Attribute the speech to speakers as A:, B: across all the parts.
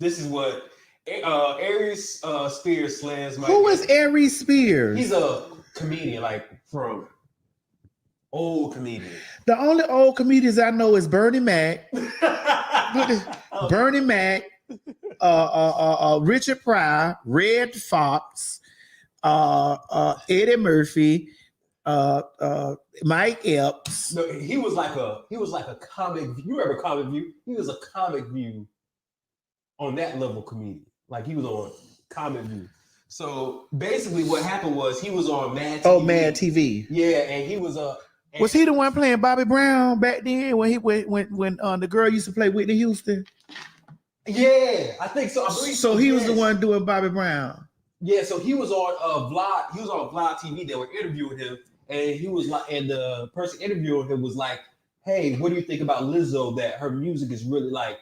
A: This is what Aries Spears slams my.
B: Who is Aries Spears?
A: He's a comedian, like from old comedian.
B: The only old comedians I know is Bernie Mac, Bernie Mac, Richard Pryor, Red Fox, Eddie Murphy, Mike Epps.
A: No, he was like a comic. You remember Comic View? He was a Comic View on that level comedian. Like he was on Comic View. So basically, what happened was he was on Mad TV.
B: Oh, Mad TV.
A: Yeah, and he was
B: Was he the one playing Bobby Brown back then when the girl used to play Whitney Houston?
A: Yeah, I think so. I believe
B: so. He was the one doing Bobby Brown.
A: Yeah, so he was on Vlog. He was on Vlog TV. They were interviewing him, and he was like, and the person interviewing him was like, "Hey, what do you think about Lizzo? That her music is really like,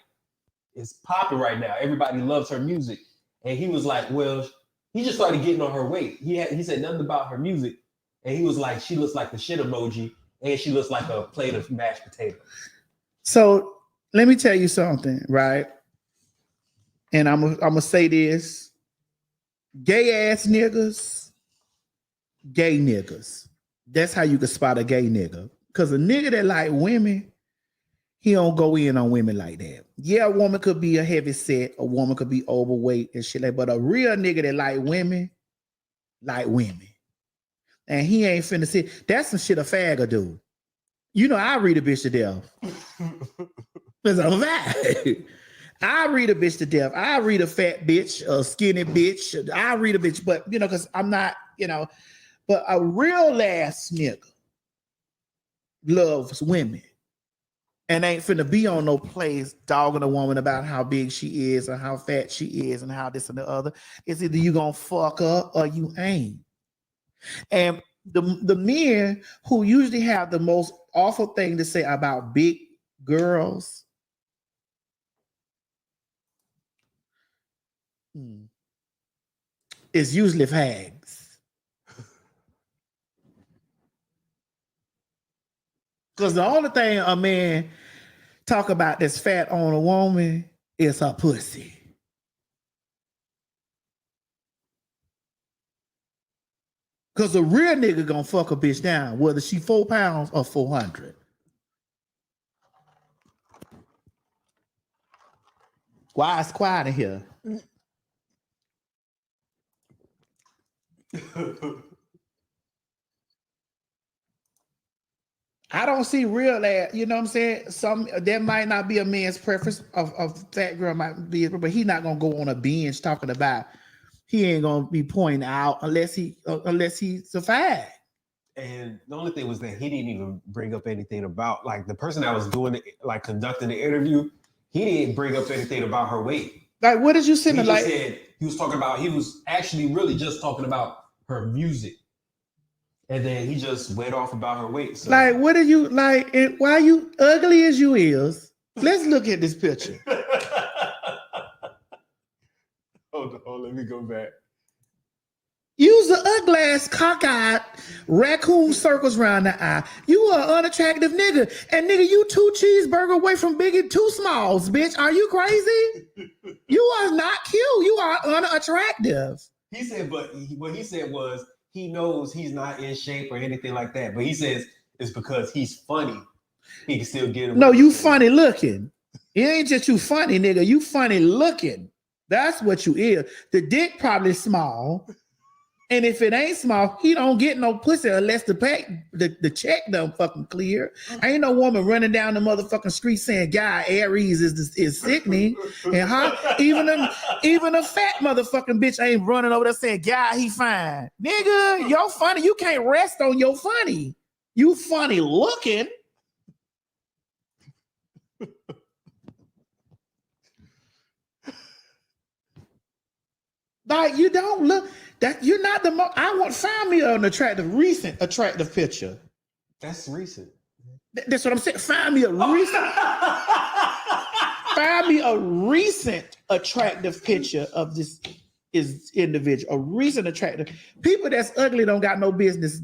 A: it's popping right now. Everybody loves her music." And he was like, "Well, he just started getting on her weight. He said nothing about her music, and he was like, she looks like the shit emoji, and she looks like a plate of mashed potatoes."
B: So let me tell you something, right? And I'm gonna say this. Gay ass niggas, gay niggas. That's how you can spot a gay nigga. Cause a nigga that like women, he don't go in on women like that. Yeah, a woman could be a heavy set, a woman could be overweight and shit like, but a real nigga that like women. And he ain't finna sit. That's some shit a faggot do. You know, I read a bitch to death. Cause I'm a fag. I read a bitch to death. I read a fat bitch, a skinny bitch. I read a bitch, but you know, because I'm not, you know, but a real ass nigga loves women and ain't finna be on no place dogging a woman about how big she is or how fat she is and how this and the other. It's either you gonna fuck her or you ain't. And the men who usually have the most awful thing to say about big girls. It's usually fags. Because the only thing a man talk about that's fat on a woman is her pussy. Because a real nigga gonna fuck a bitch down, whether she 4 pounds or 400. Why it's quiet in here? I don't see real ass, you know what I'm saying? There might not be a man's preference of fat girl might be, but he not gonna go on a binge talking about. He ain't gonna be pointing out unless he's a fag.
A: And the only thing was that he didn't even bring up anything about like the person that was doing it, like conducting the interview. He didn't bring up anything about her weight.
B: Like, what did you say?
A: He just said he was actually really just talking about her music. And then he just went off about her weight. So.
B: Like, what are you like? And why you ugly as you is? Let's look at this picture.
A: Hold on, let me go back.
B: Use the ugly ass cockeyed raccoon circles around the eye. You are an unattractive nigga. And nigga, you 2 cheeseburger away from big 2 smalls, bitch. Are you crazy? You are not cute. You are unattractive.
A: He said, but what he said was he knows he's not in shape or anything like that. But he says it's because he's funny. He can still get him.
B: No, you funny looking. It ain't just you funny, nigga. You funny looking. That's what you is. The dick probably small. And if it ain't small, he don't get no pussy unless the check done fucking clear. Ain't no woman running down the motherfucking street saying, "God, Aries is sickening." And even a fat motherfucking bitch ain't running over there saying, "God, he fine." Nigga, you're funny. You can't rest on your funny. You funny looking. Like, you don't look that you're not the most. Find me an recent attractive picture.
A: That's recent.
B: That's what I'm saying. Find me a recent attractive picture of this individual. A recent attractive. People that's ugly don't got no business,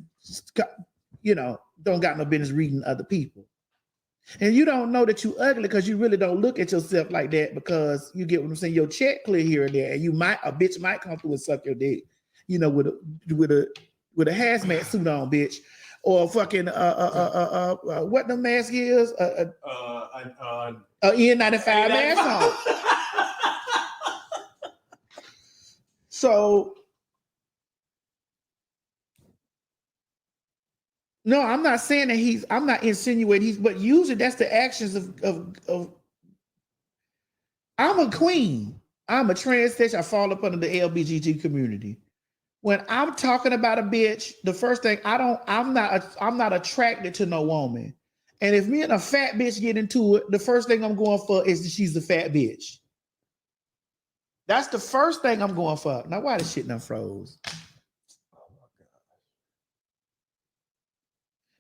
B: don't got no business reading other people. And you don't know that you ugly because you really don't look at yourself like that because you get what I'm saying. Your check clear here and there, and a bitch might come through and suck your dick, with a hazmat suit on, bitch, or fucking what the mask is, N95 mask on. So. No, I'm not saying that I'm not insinuating but usually that's the actions of I'm a queen. I'm a transsexual. I fall up under the LBGT community. When I'm talking about a bitch, the first thing I'm not attracted to no woman. And if me and a fat bitch get into it, the first thing I'm going for is that she's a fat bitch. That's the first thing I'm going for. Now, why the shit done froze?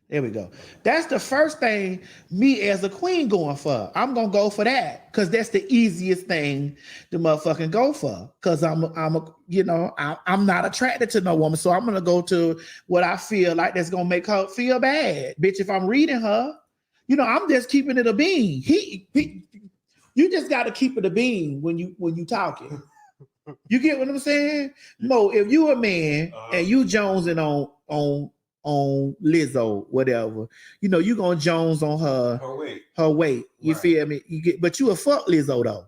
B: There we go. That's the first thing me as a queen going for. I'm gonna go for that because that's the easiest thing to motherfucking go for. Because I'm not attracted to no woman, so I'm gonna go to what I feel like that's gonna make her feel bad, bitch. If I'm reading her, I'm just keeping it a bean. You just got to keep it a bean when you talking. You get what I'm saying, Mo? If you a man and you jonesing on Lizzo, whatever, you gonna Jones on her weight. You right. Feel me? But you a fuck Lizzo though.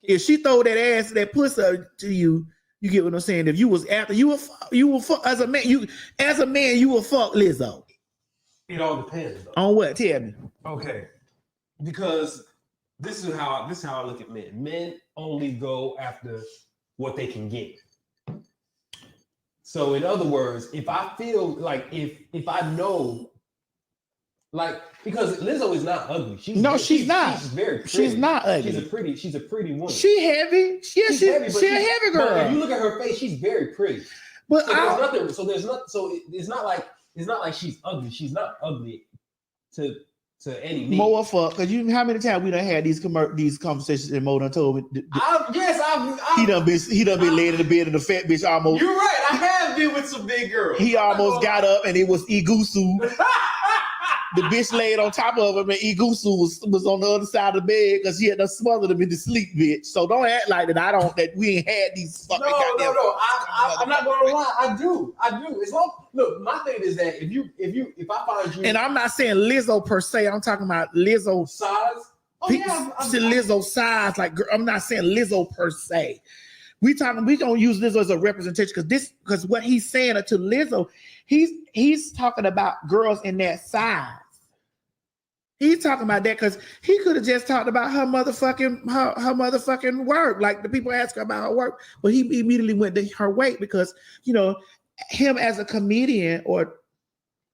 B: If she throw that ass, that pussy to you, you get what I'm saying. If you was after you will fuck as a man, you will fuck Lizzo.
A: It all depends though.
B: On what? Tell me.
A: Okay, because this is how I look at men. Men only go after what they can get. So in other words, if I feel like if I know, like, because Lizzo is not ugly. She's not. She's very pretty.
B: She's not ugly.
A: She's a pretty woman.
B: She heavy. She's a heavy girl.
A: But if you look at her face, she's very pretty.
B: But
A: it's not like she's ugly. She's not ugly to any means.
B: More fuck, because how many times we done had these conversations and Mo done told me. He done been laying in the bed and the fat bitch almost.
A: You're right. I have been with some big girls.
B: He almost got up and it was Igusu. The bitch laid on top of him and Igusu was on the other side of the bed because she had to smother them in the sleep, bitch. So don't act like that we ain't had these fucking
A: No. I'm not gonna lie. I do. It's look, my thing is that if I find you,
B: and I'm not saying Lizzo per se, I'm talking about Lizzo
A: size.
B: Lizzo size. Like, I'm not saying Lizzo per se. We don't use Lizzo as a representation because what he's saying to Lizzo, he's talking about girls in that size. He's talking about that because he could have just talked about her motherfucking work. Like, the people ask her about her work, but he immediately went to her weight because him as a comedian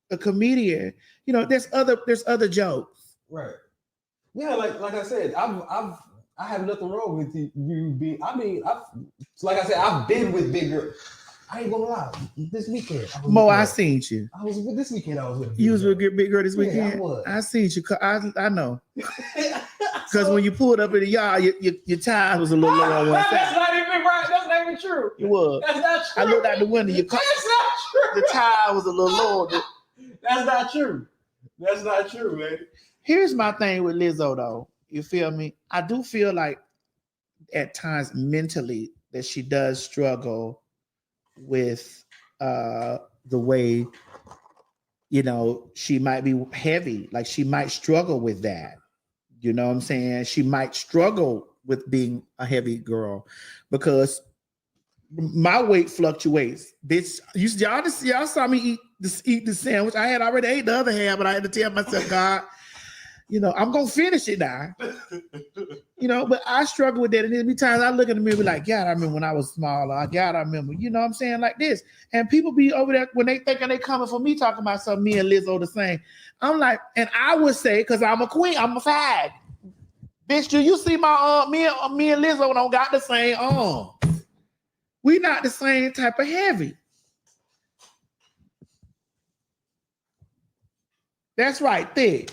B: there's other jokes.
A: Right. Yeah, like I said, I have nothing wrong with you being. Like I said, I've been with big girls. I ain't gonna lie. This weekend,
B: I seen you.
A: This weekend. I was with.
B: You was with big girl this weekend.
A: Yeah, I was.
B: I seen you. I know. Because when you pulled up in the yard, your tires was a little low on one side.
A: That's not even right. That's not even true.
B: It was.
A: That's not true.
B: I looked out the window. That's
A: not true.
B: The tire was a little low.
A: That's not true. That's not true, man.
B: Here's my thing with Lizzo, though. You feel me? I do feel like at times mentally that she does struggle with the way, she might be heavy. Like, she might struggle with that. You know what I'm saying? She might struggle with being a heavy girl because my weight fluctuates. Bitch, y'all saw me eat the sandwich. I had already ate the other half, but I had to tell myself, God, I'm gonna finish it now. But I struggle with that. And there'll be times I look in the mirror like, God, I remember when I was smaller. God, I remember, what I'm saying, like this. And people be over there when they thinking they coming for me talking about something, me and Lizzo the same. I'm like, and I would say, because I'm a queen, I'm a fag. Bitch, do you see my me and Lizzo don't got the same arms. We not the same type of heavy. That's right, thick.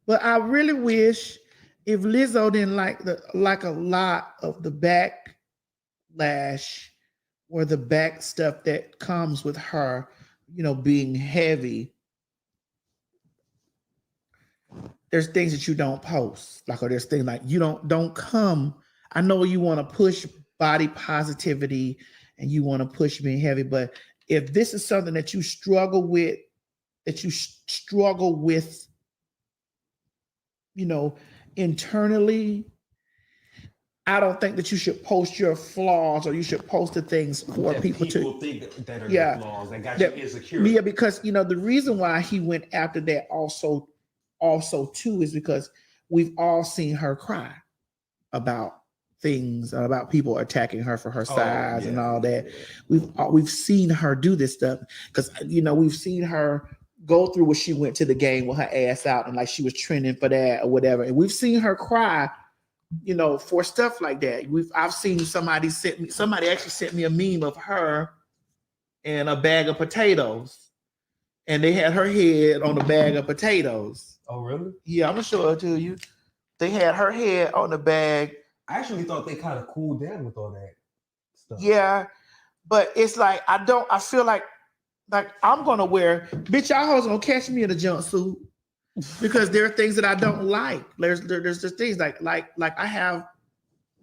B: But I really wish if Lizzo didn't like a lot of the backlash or the back stuff that comes with her, being heavy. there's things that you don't post, like, or there's things like you don't come. I know you want to push body positivity and you want to push being heavy, but if this is something that you struggle with, internally, I don't think that you should post your flaws or you should post the things for
A: that
B: people to
A: think that are
B: yeah
A: your flaws that got
B: that,
A: you insecure.
B: yeah, because the reason why he went after that also too is because we've all seen her cry about things, about people attacking her for her size and all that. We've seen her do this stuff because we've seen her go through what she went to the game with her ass out and like she was trending for that or whatever, and we've seen her cry for stuff like that. I've seen somebody actually sent me a meme of her and a bag of potatoes, and they had her head on a bag of potatoes.
A: Oh, really?
B: Yeah, I'm gonna show it to you. They had her head on the bag.
A: I actually thought they kind of cooled down with all that stuff.
B: Yeah, but it's like I feel like I'm gonna wear, bitch, y'all hoes gonna catch me in a jumpsuit because there are things that I don't like. There's just things like I have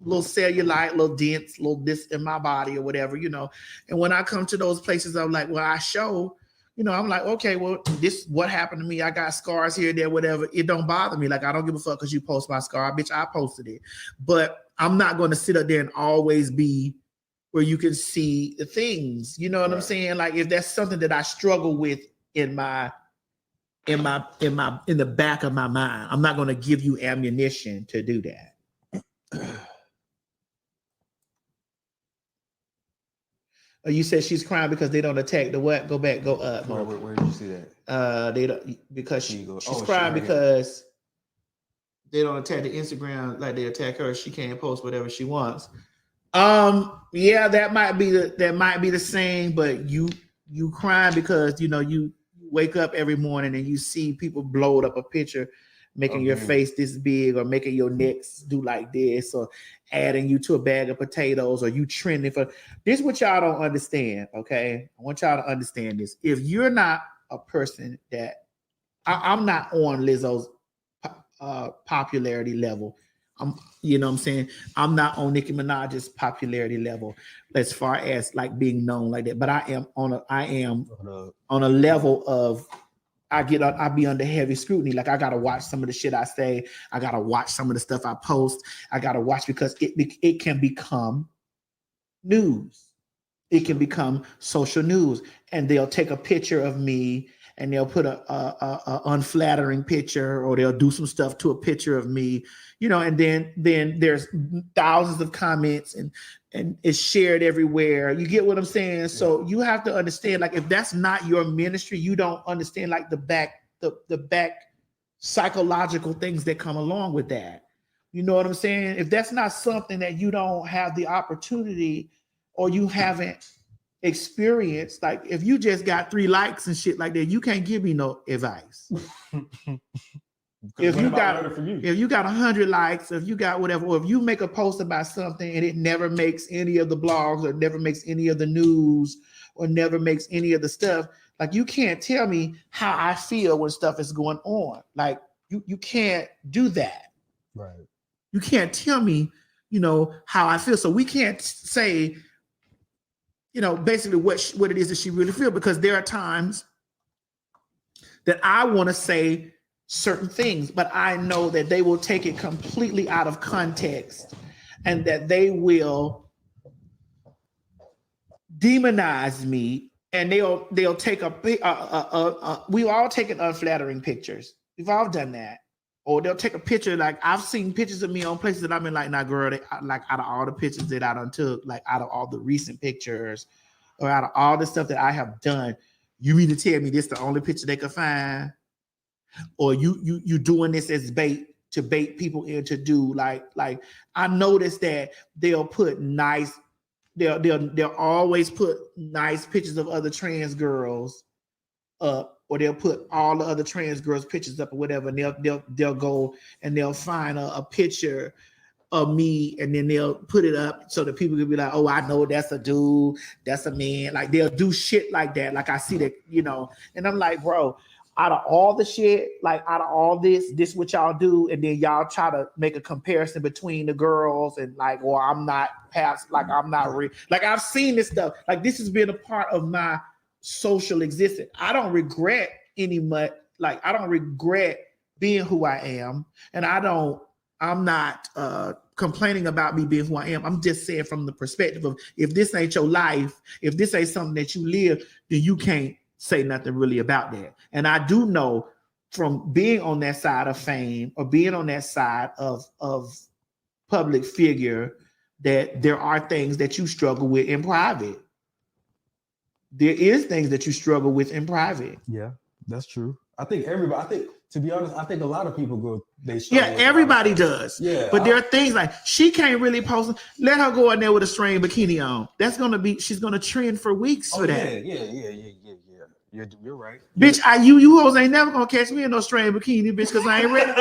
B: little cellulite, little dents, little this in my body or whatever, And when I come to those places, I'm like, well, I show, I'm like, okay, well, this what happened to me. I got scars here, there, whatever. It don't bother me. Like, I don't give a fuck because you post my scar, bitch. I posted it, but I'm not going to sit up there and always be where you can see the things. You know what I'm saying? Like, if that's something that I struggle with in the back of my mind, I'm not going to give you ammunition to do that. You said she's crying because they don't attack the what? Go back, go up.
A: Where did you see that?
B: They don't, because she's crying because they don't attack the Instagram like they attack her. She can't post whatever she wants. Yeah, that might be the same, but you crying because you wake up every morning and you see people blowed up a picture making your face this big or making your necks do like this or adding you to a bag of potatoes or you trending for this. What y'all don't understand, okay? I want y'all to understand this. If you're not a person that I'm not on Lizzo's popularity level. You know what I'm saying? I'm not on Nicki Minaj's popularity level as far as like being known like that, but I am on a level of I be under heavy scrutiny. Like I gotta watch some of the shit I say. I gotta watch some of the stuff I post. I gotta watch because it can become news. It can become social news, and they'll take a picture of me and they'll put a unflattering picture, or they'll do some stuff to a picture of me, and then there's thousands of comments and it's shared everywhere. You get what I'm saying? Yeah. So you have to understand, like, if that's not your ministry, you don't understand like the back psychological things that come along with that. You know what I'm saying? If that's not something that you don't have the opportunity or you haven't experience, like if you just got 3 likes and shit like that, you can't give me no advice. If you got 100 likes, if you got whatever, or if you make a post about something and it never makes any of the blogs or never makes any of the news or never makes any of the stuff, like you can't tell me how I feel when stuff is going on. Like you can't do that.
A: Right.
B: You can't tell me, how I feel. So we can't say, basically what it is that she really feels, because there are times that I want to say certain things, but I know that they will take it completely out of context and that they will demonize me, and they'll take we've all taken unflattering pictures. We've all done that. Or they'll take a picture, like I've seen pictures of me on places that I've been like, nah, girl, like out of all the pictures that I done took, like out of all the recent pictures or out of all the stuff that I have done, you mean to tell me this the only picture they could find? Or you doing this as bait to bait people in to do like I noticed that they'll put they'll always put nice pictures of other trans girls up, or they'll put all the other trans girls' pictures up or whatever, and they'll go and they'll find a picture of me, and then they'll put it up so that people can be like, oh, I know that's a dude, that's a man. Like they'll do shit like that. Like I see that, and I'm like, bro, out of all the shit, like out of all this what y'all do, and then y'all try to make a comparison between the girls and like, well, I'm not past, like I'm not real. Like I've seen this stuff. Like this has been a part of my social existence. I don't regret I don't regret being who I am, and I'm not complaining about me being who I am. I'm just saying from the perspective of if this ain't your life, if this ain't something that you live, then you can't say nothing really about that. And I do know from being on that side of fame or being on that side of public figure that there are things that you struggle with in private. There is things that you struggle with in private.
A: Yeah, that's true. To be honest, I think a lot of people go.
B: Everybody does.
A: Yeah,
B: but there are things like she can't really post. Let her go in there with a string bikini on. She's gonna trend for weeks for that.
A: You're right.
B: Bitch, you hoes ain't never gonna catch me in no string bikini, bitch, because I ain't ready.